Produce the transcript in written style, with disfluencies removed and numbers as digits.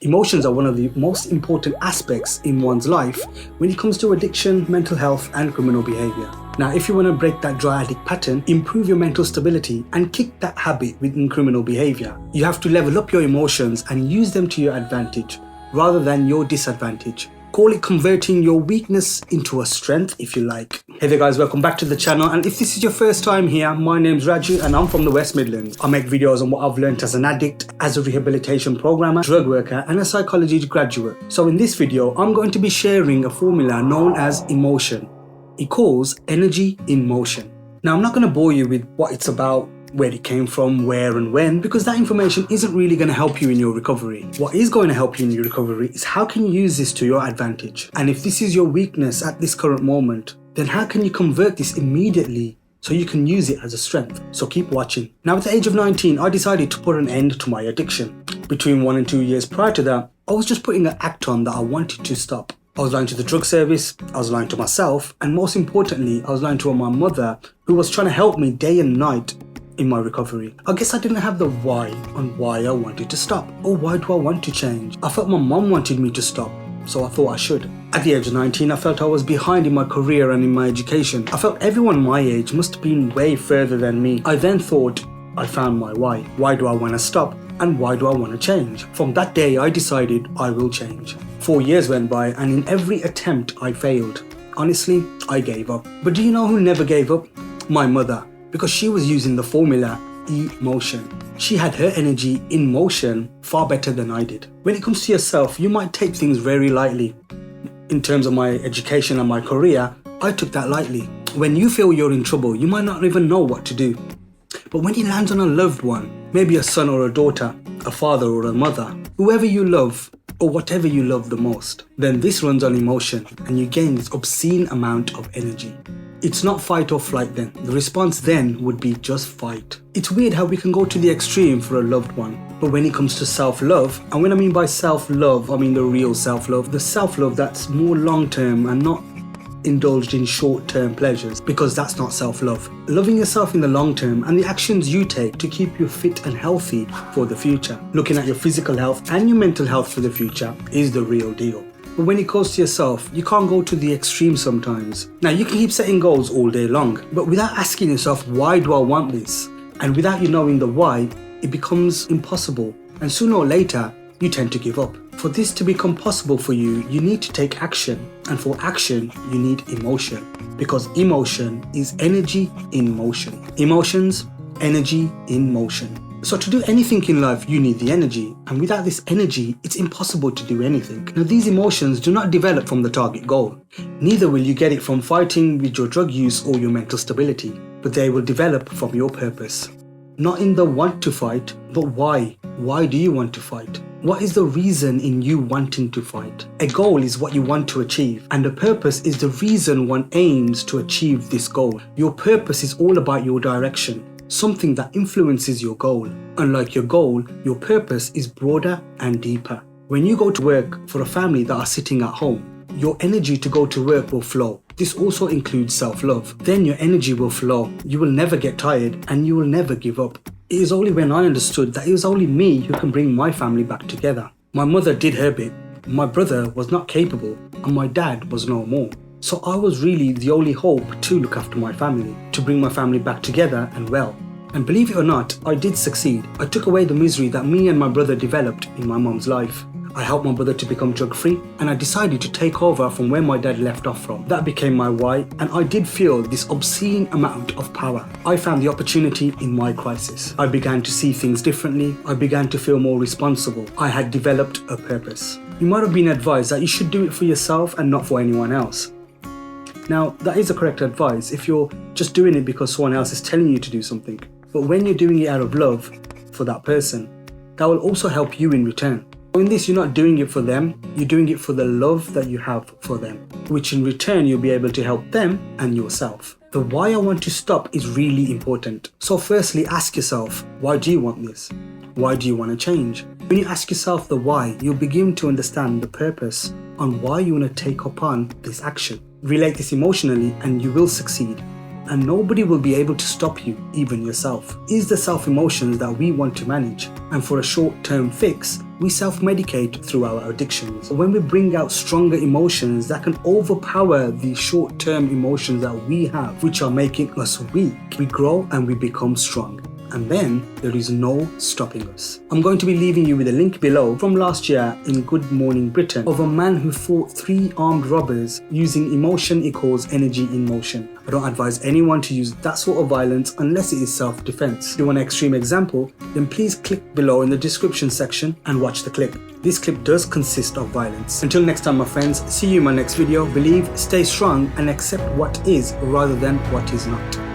Emotions are one of the most important aspects in one's life when it comes to addiction, mental health, and criminal behaviour. Now, if you want to break that dry addict pattern, improve your mental stability, and kick that habit within criminal behaviour, you have to level up your emotions and use them to your advantage rather than your disadvantage. Call it converting your weakness into a strength, if you like. Hey there guys, welcome back to the channel, and if this is your first time here, my name's Raju and I'm from the West Midlands. I make videos on what I've learned as an addict, as a rehabilitation programmer, drug worker and a psychology graduate. So in this video, I'm going to be sharing a formula known as emotion. It calls energy in motion. Now, I'm not going to bore you with what it's about, where it came from, where and when, because that information isn't really going to help you in your recovery. What is going to help you in your recovery is how can you use this to your advantage. And if this is your weakness at this current moment, then how can you convert this immediately so you can use it as a strength? So keep watching. Now, at the age of 19, I decided to put an end to my addiction. Between 1 and 2 years prior to that, I was just putting an act on that I wanted to stop. I was lying to the drug service, I was lying to myself, and most importantly, I was lying to my mother, who was trying to help me day and night in my recovery. I guess I didn't have the why on why I wanted to stop, or why do I want to change. I felt my mom wanted me to stop, so I thought I should. At the age of 19, I felt I was behind in my career and in my education. I felt everyone my age must have been way further than me. I then thought I found my why. Why do I want to stop? And why do I want to change? From that day, I decided I will change. 4 years went by, and in every attempt I failed. Honestly, I gave up. But do you know who never gave up? My mother. Because she was using the formula emotion. She had her energy in motion far better than I did. When it comes to yourself, you might take things very lightly. In terms of my education and my career, I took that lightly. When you feel you're in trouble, you might not even know what to do. But when it lands on a loved one, maybe a son or a daughter, a father or a mother, whoever you love, or whatever you love the most, then this runs on emotion and you gain this obscene amount of energy. It's not fight or flight then. The response then would be just fight. It's weird how we can go to the extreme for a loved one. But when it comes to self-love, and when I mean by self-love, I mean the real self-love, the self-love that's more long-term and not indulged in short-term pleasures, because that's not self-love. Loving yourself in the long term and the actions you take to keep you fit and healthy for the future. Looking at your physical health and your mental health for the future is the real deal. But when it comes to yourself, you can't go to the extreme sometimes. Now, you can keep setting goals all day long, but without asking yourself, why do I want this? And without you knowing the why, it becomes impossible. And sooner or later, you tend to give up. For this to become possible for you, you need to take action. And for action, you need emotion. Because emotion is energy in motion. Emotions, energy in motion. So to do anything in life, you need the energy. And without this energy, it's impossible to do anything. Now, these emotions do not develop from the target goal. Neither will you get it from fighting with your drug use or your mental stability. But they will develop from your purpose. Not in the want to fight, but why. Why do you want to fight? What is the reason in you wanting to fight? A goal is what you want to achieve, and a purpose is the reason one aims to achieve this goal. Your purpose is all about your direction. Something that influences your goal. Unlike your goal, your purpose is broader and deeper. When you go to work for a family that are sitting at home, your energy to go to work will flow. This also includes self-love. Then your energy will flow. You will never get tired and you will never give up. It is only when I understood that it was only me who can bring my family back together. My mother did her bit, my brother was not capable, and my dad was no more. So I was really the only hope to look after my family, to bring my family back together and well. And believe it or not, I did succeed. I took away the misery that me and my brother developed in my mom's life. I helped my brother to become drug-free, and I decided to take over from where my dad left off from. That became my why, and I did feel this obscene amount of power. I found the opportunity in my crisis. I began to see things differently. I began to feel more responsible. I had developed a purpose. You might have been advised that you should do it for yourself and not for anyone else. Now, that is the correct advice if you're just doing it because someone else is telling you to do something. But when you're doing it out of love for that person, that will also help you in return. In this, you're not doing it for them, you're doing it for the love that you have for them, which in return you'll be able to help them and yourself. The why I want to stop is really important. So firstly, ask yourself, why do you want this? Why do you want to change? When you ask yourself the why, you'll begin to understand the purpose on why you want to take upon this action. Relate this emotionally and you will succeed. and nobody will be able to stop you, even yourself. It's the self-emotions that we want to manage, and for a short-term fix, we self-medicate through our addictions. When we bring out stronger emotions that can overpower the short-term emotions that we have, which are making us weak, we grow and we become strong. And then there is no stopping us. I'm going to be leaving you with a link below from last year in Good Morning Britain of a man who fought 3 armed robbers using emotion equals energy in motion. I don't advise anyone to use that sort of violence unless it is self-defense. If you want an extreme example, then please click below in the description section and watch the clip. This clip does consist of violence. Until next time, my friends, see you in my next video. Believe, stay strong, and accept what is rather than what is not.